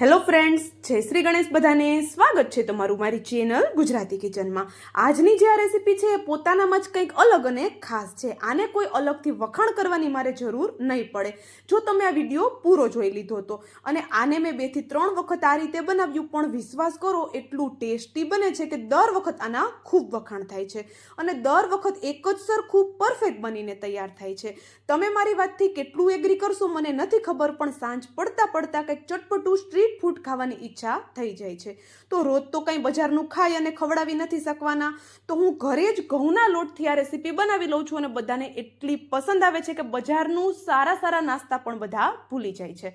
Hello friends, જય શ્રી ગણેશ. બધાને સ્વાગત છે તમારું મારી ચેનલ ગુજરાતી કિચનમાં. આજની જે આ રેસીપી છે એ પોતાનામાં જ કંઈક અલગ અને ખાસ છે. આને કોઈ અલગથી વખાણ કરવાની મારે જરૂર નહીં પડે જો તમે આ વિડીયો પૂરો જોઈ લીધો તો. અને આને મેં 2 થી 3 વખત આ રીતે બનાવ્યું, પણ વિશ્વાસ કરો એટલું ટેસ્ટી બને છે કે દર વખત આના ખૂબ વખાણ થાય છે અને દર વખત એક જ સરખું પરફેક્ટ બનીને તૈયાર થાય છે. તમે મારી વાતથી કેટલું એગ્રી કરશો મને નથી ખબર, પણ સાંજ પડતા પડતા કંઈક ચટપટું સ્ટ્રીટ ફૂડ ખાવાની ઈચ્છા થઈ જાય છે. તો રોજ તો કંઈ બજારનું ખાઈ અને ખવડાવી નથી શકવાના, તો હું ઘરે જ ઘઉંના લોટથી આ રેસીપી બનાવી લઉં છું અને બધાને એટલી પસંદ આવે છે કે બજારનું સારા નાસ્તા પણ બધા ભૂલી જાય છે.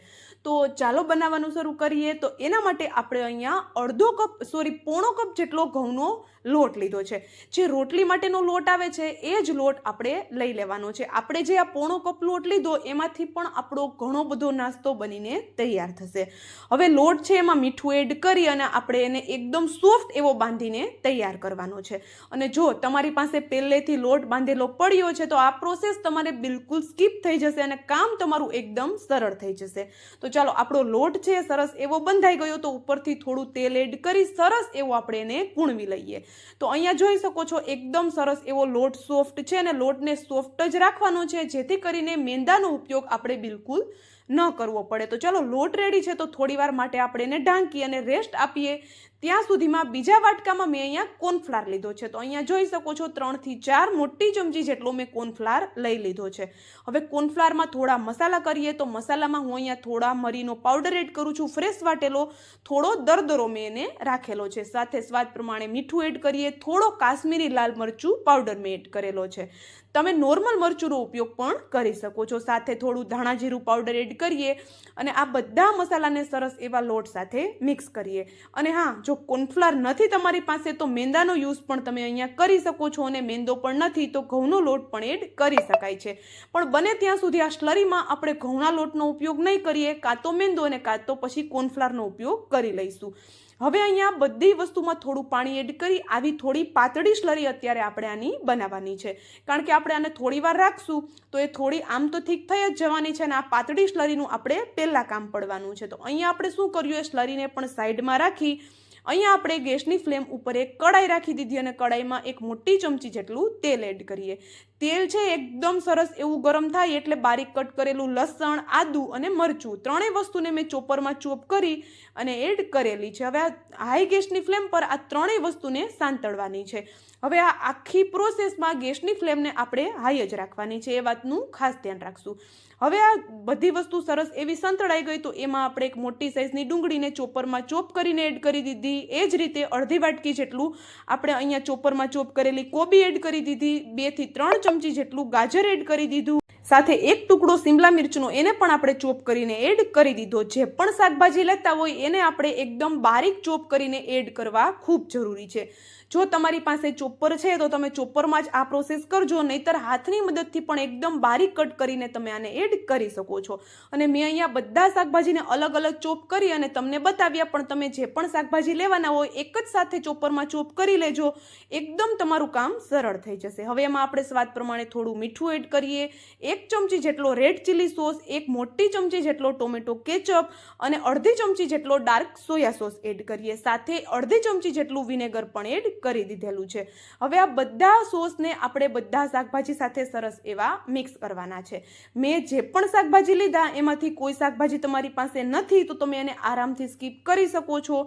તો ચાલો બનાવવાનું શરૂ કરીએ. તો એના માટે આપણે અહીંયા પોણો કપ જેટલો ઘઉંનો લોટ લીધો છે. જે રોટલી માટેનો લોટ આવે છે એ જ લોટ આપણે લઈ લેવાનો છે. આપણે જે આ પોણો કપ લોટ લીધો એમાંથી પણ આપણો ઘણો બધો નાસ્તો બનીને તૈયાર થશે. હવે લોટ છે એમાં મીઠું એડ કરી અને આપણે એને એકદમ સોફ્ટ એવો બાંધીને તૈયાર કરવાનો છે. અને જો તમારી પાસે પહેલેથી લોટ બાંધેલો પડ્યો છે તો આ પ્રોસેસ તમારે બિલકુલ સ્કીપ થઈ જશે અને કામ તમારું એકદમ સરળ થઈ જશે. તો ચાલો, આપણો લોટ છે સરસ એવો બંધાઈ ગયો, તો ઉપરથી થોડું તેલ એડ કરી સરસ એવો આપણે એને કૂણવી લઈએ. તો અહીંયા જોઈ શકો છો એકદમ સરસ એવો લોટ સોફ્ટ છે અને લોટને સોફ્ટ જ રાખવાનો છે, જેથી કરીને મેંદાનો ઉપયોગ આપણે બિલકુલ ન કરવો પડે. તો ચાલો, લોટ રેડી છે તો થોડી વાર માટે આપણે એને ઢાંકી અને રેસ્ટ આપીએ. ત્યાં સુધીમાં બીજા વાટકામાં મેં અહીંયા કોર્નફ્લાર લીધો છે. તો અહીંયા જોઈ શકો છો 3 થી 4 મોટી ચમચી જેટલો મેં કોર્નફ્લાર લઈ લીધો છે. હવે કોર્નફ્લારમાં થોડા મસાલા કરીએ. તો મસાલામાં હું અહીંયા થોડા મરીનો પાવડર એડ કરું છું, ફ્રેશ વાટેલો. થોડો દરદરો મેં એને રાખેલો છે. સાથે સ્વાદ પ્રમાણે મીઠું એડ કરીએ. થોડો કાશ્મીરી લાલ મરચું પાવડર મેં એડ કરેલો છે. તમે નોર્મલ મરચુંનો ઉપયોગ પણ કરી શકો છો. સાથે થોડું ધાણા જીરું પાવડર એડ કરીએ અને આ બધા મસાલાને સરસ એવા લોટ સાથે મિક્સ કરીએ. અને હા, જો કોર્નફ્લાર નથી તમારી પાસે તો મેંદાનો યુઝ પણ તમે અહીંયા કરી શકો છો, અને મેંદો પણ નથી તો ઘઉંનો લોટ પણ એડ કરી શકાય છે. પણ બને ત્યાં સુધી આ સ્લરીમાં આપણે ઘઉંના લોટનો ઉપયોગ નહીં કરીએ, કાં તો મેંદો અને કાં તો પછી કોર્નફ્લારનો ઉપયોગ કરી લઈશું. હવે અહીંયા બધી વસ્તુમાં થોડું પાણી એડ કરી આવી થોડી પાતળી સ્લરી અત્યારે આપણે આની બનાવવાની છે. કારણ કે આપણે આને થોડી વાર રાખશું તો એ થોડી આમ તો ઠીક થઈ જ જવાની છે અને આ પાતળી સ્લરીનું આપણે પહેલાં કામ પડવાનું છે. તો અહીંયા આપણે શું કર્યું, એ સ્લરીને પણ સાઈડમાં રાખી અહીંયા આપણે ગેસની ફ્લેમ ઉપર એક કડાઈ રાખી દીધી અને કડાઈમાં 1 મોટી ચમચી જેટલું તેલ એડ કરીએ. તેલ છે એકદમ સરસ એવું ગરમ થાય એટલે બારીક કટ કરેલું લસણ, આદુ અને મરચું ત્રણેય વસ્તુને મેં ચોપરમાં ચોપ કરી અને એડ કરેલી છે. હવે આ હાઈ ગેસની ફ્લેમ પર આ ત્રણેય વસ્તુને સાંતળવાની છે. હવે આ આખી પ્રોસેસમાં ગેસની ફ્લેમને આપણે હાઈ જ રાખવાની છે, એ વાતનું ખાસ ધ્યાન રાખશું. હવે આ બધી વસ્તુ સરસ એવી સંતળાઈ ગઈ તો એમાં આપણે એક મોટી સાઈઝની ડુંગળીને ચોપરમાં ચોપ કરીને એડ કરી દીધી. એ જ રીતે અડધી વાટકી જેટલું આપણે અહીંયા ચોપરમાં ચોપ કરેલી કોબી એડ કરી દીધી. 2 થી 3 ચમચી જેટલું ગાજર એડ કરી દીધું. સાથે 1 ટુકડો સિમલા મિર્ચનો એને પણ આપણે ચોપ કરીને એડ કરી દીધો. જે પણ શાકભાજી લેતા હોય એને આપણે એકદમ બારીક ચોપ કરીને એડ કરવા ખૂબ જરૂરી છે. જો તમારી પાસે ચોપર છે તો તમે ચોપરમાં જ આ પ્રોસેસ કરજો, નહીતર હાથની મદદથી પણ એકદમ બારીક કટ કરીને તમે આને એડ કરી શકો છો. અને મેં અહીંયા બધા શાકભાજીને અલગ અલગ ચોપ કરી અને તમને બતાવ્યા, પણ તમે જે પણ શાકભાજી લેવાના હોય એક જ સાથે ચોપરમાં ચોપ કરી લેજો, એકદમ તમારું કામ સરળ થઈ જશે. હવે એમાં આપણે સ્વાદ પ્રમાણે થોડું મીઠું એડ કરીએ. 1 ચમચી જેટલો રેડ ચીલી સોસ, 1 મોટી ચમચી જેટલો ટોમેટો કેચઅપ અને અડધી ચમચી જેટલો ડાર્ક સોયા સોસ એડ કરીએ. સાથે અડધી ચમચી જેટલું વિનેગર પણ એડ કરી દીધેલું છે. હવે આ બધા સોસને આપણે બધા શાકભાજી સાથે સરસ એવા મિક્સ કરવાના છે. મેં જે પણ શાકભાજી લીધા એમાંથી કોઈ શાકભાજી તમારી પાસે નથી તો તમે એને આરામથી સ્કીપ કરી શકો છો.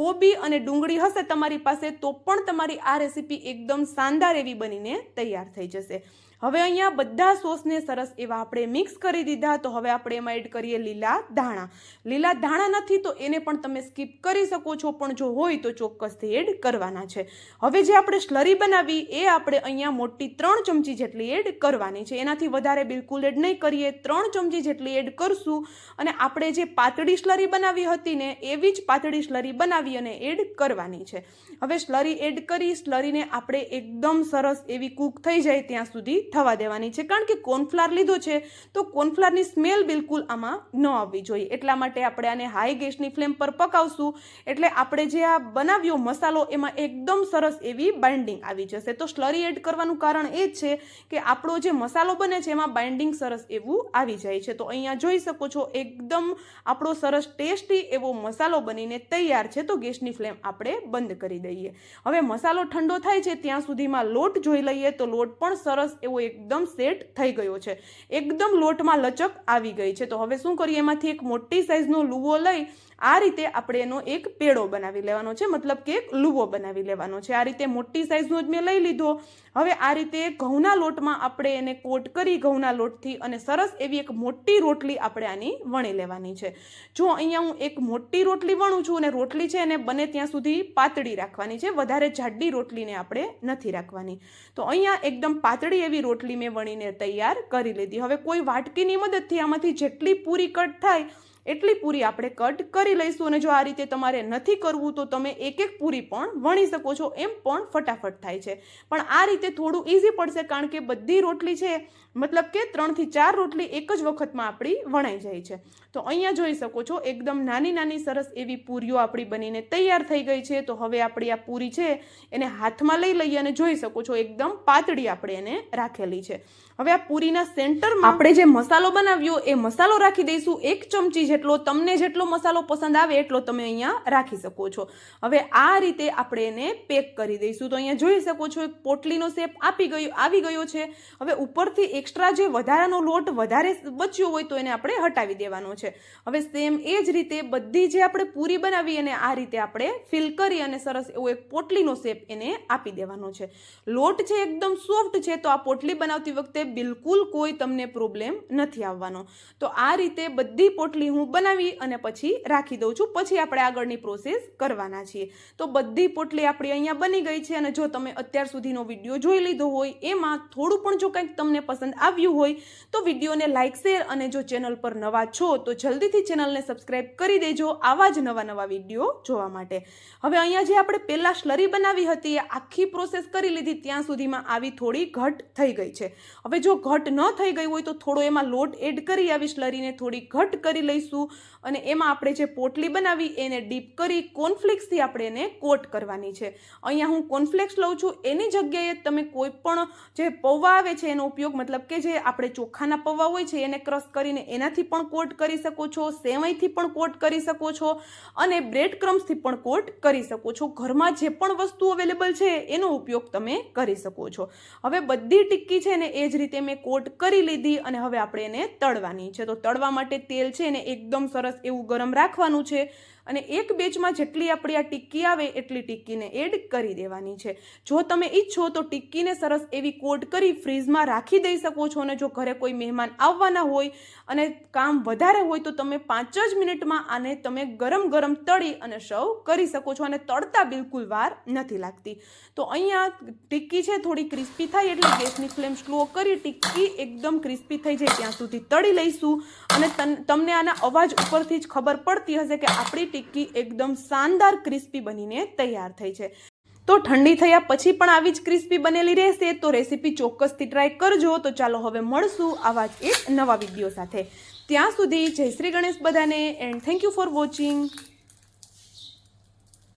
કોબી અને ડુંગળી હશે તમારી પાસે તો પણ તમારી આ રેસીપી એકદમ શાનદાર એવી બનીને તૈયાર થઈ જશે. હવે અહીંયા બધા સોસને સરસ એવા આપણે મિક્સ કરી દીધા. તો હવે આપણે એમાં એડ કરીએ લીલા ધાણા. લીલા ધાણા નથી તો એને પણ તમે સ્કીપ કરી શકો છો, પણ જો હોય તો ચોક્કસથી એડ કરવાના છે. હવે જે આપણે સ્લરી બનાવી એ આપણે અહીંયા મોટી 3 ચમચી જેટલી એડ કરવાની છે. એનાથી વધારે બિલકુલ એડ નહીં કરીએ. 3 ચમચી જેટલી એડ કરશું અને આપણે જે પાતળી સ્લરી બનાવી હતી ને એવી જ પાતળી સ્લરી બનાવી અને એડ કરવાની છે. હવે સ્લરી એડ કરી સ્લરીને આપણે એકદમ સરસ એવી કૂક થઈ જાય ત્યાં સુધી થવા દેવાની છે, કારણ કે કોર્નફ્લાવર લીધો છે તો કોર્નફ્લાવરની સ્મેલ બિલકુલ આમાં ન આવવી જોઈએ. એટલા માટે આપણે આને હાઈ ગેસની ફ્લેમ પર પકાવશું, એટલે આપણે જે આ બનાવ્યો મસાલો એમાં એકદમ સરસ એવી બાઇન્ડિંગ આવી જશે. તો સ્લરી એડ કરવાનું કારણ એ જ છે કે આપણો જે મસાલો બને છે એમાં બાઇન્ડિંગ સરસ એવું આવી જાય છે. તો અહીંયા જોઈ શકો છો એકદમ આપણો સરસ ટેસ્ટી એવો મસાલો બનીને તૈયાર છે. તો ગેસની ફ્લેમ આપણે બંધ કરી દઈએ. હવે મસાલો ઠંડો થાય છે ત્યાં સુધીમાં લોટ જોઈ લઈએ. તો લોટ પણ સરસ એવો એકદમ સેટ થઈ ગયો છે, એકદમ લોટમાં લચક આવી ગઈ છે. તો હવે શું કરીએ, એમાંથી એક મોટી સાઈઝનો લુવો લઈ આ રીતે આપણે એનો એક પેડો બનાવી લેવાનો છે, મતલબ કે એક લુવો બનાવી લેવાનો છે. આ રીતે મોટી સાઈઝનો જ મેં લઈ લીધો. હવે આ રીતે ઘઉંના લોટમાં આપણે એને કોટ કરી ઘઉંના લોટથી અને સરસ એવી એક મોટી રોટલી આપણે આની વણી લેવાની છે. જો અહીંયા હું એક મોટી રોટલી વણું છું, અને રોટલી છે એને બને ત્યાં સુધી પાતળી રાખવાની છે, વધારે જાડી રોટલીને આપણે નથી રાખવાની. તો અહીંયા એકદમ પાતળી એવી રોટલી મેં વણીને તૈયાર કરી લીધી. હવે કોઈ વાટકીની મદદથી આમાંથી જેટલી પૂરી કટ થાય એટલી પૂરી આપણે કટ કરી લઈશું. અને જો આ રીતે તમારે નથી કરવું તો તમે એક એક પૂરી પણ વણી શકો છો, એમ પણ ફટાફટ થાય છે. પણ આ રીતે થોડું ઇઝી પડશે, કારણ કે બધી રોટલી છે મતલબ કે 3 થી 4 રોટલી એક જ વખતમાં આપણી વણાઈ જાય છે. તો અહીંયા જોઈ શકો છો એકદમ નાની નાની સરસ એવી પૂરીઓ આપણી બનીને તૈયાર થઈ ગઈ છે. તો હવે આપણી આ પૂરી છે એને હાથમાં લઈ લઈએ અને જોઈ શકો છો એકદમ પાતળી આપણે એને રાખેલી છે. હવે આ પૂરીના સેન્ટરમાં આપણે જે મસાલો બનાવ્યો એ મસાલો રાખી દઈશું. 1 ચમચી જેટલો, તમને જેટલો મસાલો પસંદ આવે એટલો તમે અહીંયા રાખી શકો છો. હવે આ રીતે આપણે એને પેક કરી દઈશું. તો અહીંયા જોઈ શકો છો એક પોટલીનો શેપ આવી ગયો છે. હવે ઉપરથી એક્સ્ટ્રા જે વધારાનો લોટ વધારે બચ્યો હોય તો એને આપણે હટાવી દેવાનો છે. હવે સેમ એ જ રીતે બધી જે આપણે પૂરી બનાવી એને આ રીતે આપણે ફિલ કરી અને સરસ એવો એક પોટલીનો શેપ એને આપી દેવાનો છે. લોટ છે એકદમ સોફ્ટ છે, તો આ પોટલી બનાવતી વખતે બિલકુલ કોઈ તમને પ્રોબ્લેમ નથી આવવાનો. તો આ રીતે બધી પોટલી હું બનાવી અને પછી રાખી દઉં છું. પછી આપણે આગળની પ્રોસેસ કરવાના છીએ. તો બધી પોટલી આપણી અહીંયા બની ગઈ છે. અને જો તમે અત્યાર સુધીનો વિડીયો જોઈ લીધો હોય એમાં થોડું પણ જો કંઈક તમને પસંદ આવ્યું હોય તો વિડીયોને લાઇક, શેર, અને જો ચેનલ પર નવા છો તો જલ્દીથી ચેનલને સબસ્ક્રાઇબ કરી દેજો આવા જ નવા વિડીયો જોવા માટે. હવે અહીંયા જે આપણે પહેલાં સ્લરી બનાવી હતી એ આખી પ્રોસેસ કરી લીધી, ત્યાં સુધીમાં આવી થોડી ઘટ થઈ ગઈ છે. હવે જો ઘટ ન થઈ ગઈ હોય તો થોડો એમાં લોટ એડ કરી આવી સ્લરીને થોડી ઘટ કરી લઈશું. અને એમાં આપણે જે પોટલી બનાવી એને ડીપ કરી કોર્નફ્લેક્સથી આપણે એને કોટ કરવાની છે. અહીંયા હું કોર્નફ્લેક્સ લઉં છું, એની જગ્યાએ તમે કોઈ પણ જે પૌવા આવે છે એનો ઉપયોગ, મતલબ કે જે આપણે ચોખાના પૌવા હોય છે એને ક્રશ કરીને એનાથી પણ કોટ કરી શકો છો, સેવઈથી પણ કોટ કરી શકો છો, અને બ્રેડ ક્રમ્સથી પણ કોટ કરી શકો છો. ઘરમાં જે પણ વસ્તુ અવેલેબલ છે એનો ઉપયોગ તમે કરી શકો છો. હવે બધી ટિક્કી છે ને એ જ રીતે મેં કોટ કરી લીધી અને હવે આપણે એને તળવાની છે. તો તળવા માટે તેલ છે ને એકદમ સરસ એવું ગરમ રાખવાનું છે. અને એક બેચમાં જેટલી આપણી આ ટિક્કી આવે એટલી ટિક્કીને એડ કરી દેવાની છે. જો તમે ઈચ્છો તો ટિક્કીને સરસ એવી કોટ કરી ફ્રીઝમાં રાખી દઈ શકો છો. અને જો ઘરે કોઈ મહેમાન આવવાના હોય અને કામ વધારે હોય તો તમે 5 જ મિનિટમાં આને તમે ગરમ ગરમ તળી અને સર્વ કરી શકો છો. અને તળતા બિલકુલ વાર નથી લાગતી. તો અહીંયા ટિક્કી છે થોડી ક્રિસ્પી થાય એટલે ગેસની ફ્લેમ સ્લો કરી ટિક્કી એકદમ ક્રિસ્પી થઈ જાય ત્યાં સુધી તળી લઈશું. અને તમને આના અવાજ ઉપરથી જ ખબર પડતી હશે કે આપણી ટિક્કી એકદમ શાનદાર ક્રિસ્પી બનીને તૈયાર થઈ છે. તો ઠંડી થયા પછી પણ આવી જ ક્રિસ્પી બનેલી રહેશે. તો રેસીપી ચોક્કસથી ટ્રાય કરજો. તો ચાલો હવે મળશું આવા જ એક નવા વિડીયો સાથે. ત્યાં સુધી જય શ્રી ગણેશ બધાને, and thank you for watching.